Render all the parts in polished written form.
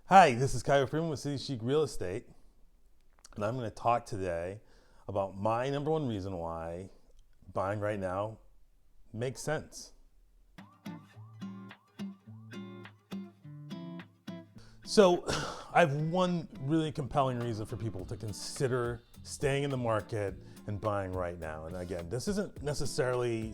Hi, this is Kyo Freeman with City Chic Real Estate, and I'm going to talk today about my number one reason why buying right now makes sense. So, I have one really compelling reason for people to consider staying in the market and buying right now. And again, this isn't necessarily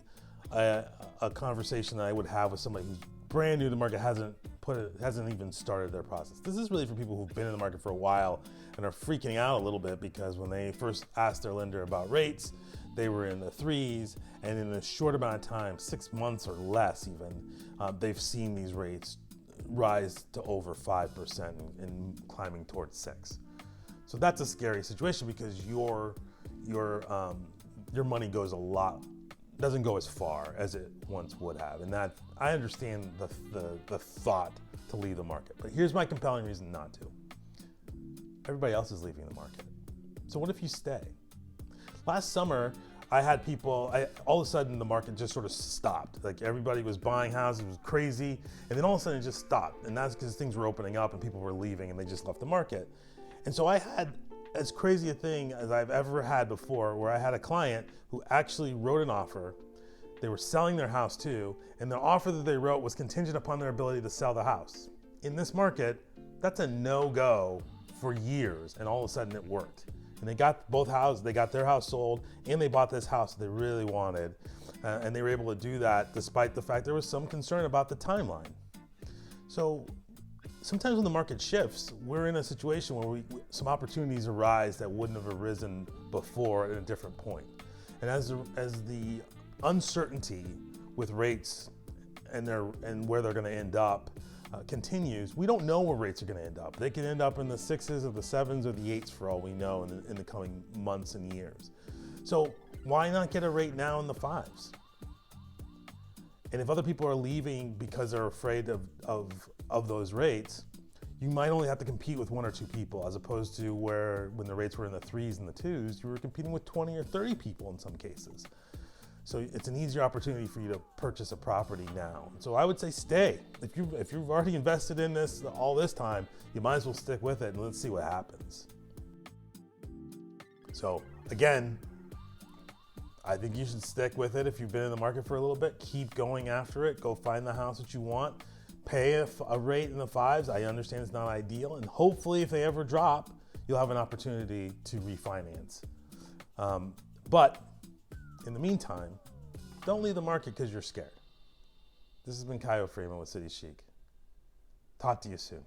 a conversation that I would have with somebody who's brand new to the market, hasn't even started their process. This is really for people who've been in the market for a while and are freaking out a little bit because when they first asked their lender about rates, they were in the threes, and in a short amount of time, 6 months or less even, they've seen these rates rise to over 5% and climbing towards 6. So that's a scary situation because your money doesn't go as far as it once would have. And that, I understand the thought to leave the market, but here's my compelling reason not to. Everybody else is leaving the market. So what if you stay? Last summer, I had people, all of a sudden the market just sort of stopped. Like everybody was buying houses, it was crazy, and then all of a sudden it just stopped. And that's because things were opening up and people were leaving and they just left the market. And so I had as crazy a thing as I've ever had before, where I had a client who actually wrote an offer. They were selling their house too, and the offer that they wrote was contingent upon their ability to sell the house. In this market, that's a no-go for years, and all of a sudden it worked. And they got both houses, they got their house sold, and they bought this house they really wanted. And they were able to do that despite the fact there was some concern about the timeline. So sometimes when the market shifts, we're in a situation where some opportunities arise that wouldn't have arisen before at a different point. And as the uncertainty with rates and where they're going to end up continues, we don't know where rates are going to end up. They can end up in the 6s or the 7s or the 8s for all we know in the coming months and years. So why not get a rate now in the 5s? And if other people are leaving because they're afraid of those rates, you might only have to compete with 1 or 2 people, as opposed to when the rates were in the 3s and the 2s, you were competing with 20 or 30 people in some cases. So it's an easier opportunity for you to purchase a property now. So I would say stay. If you've already invested in this all this time, you might as well stick with it and let's see what happens. So again, I think you should stick with it if you've been in the market for a little bit. Keep going after it. Go find the house that you want. Pay a rate in the 5s. I understand it's not ideal, and hopefully if they ever drop, you'll have an opportunity to refinance. But in the meantime, don't leave the market because you're scared. This has been Kyo Freeman with City Chic. Talk to you soon.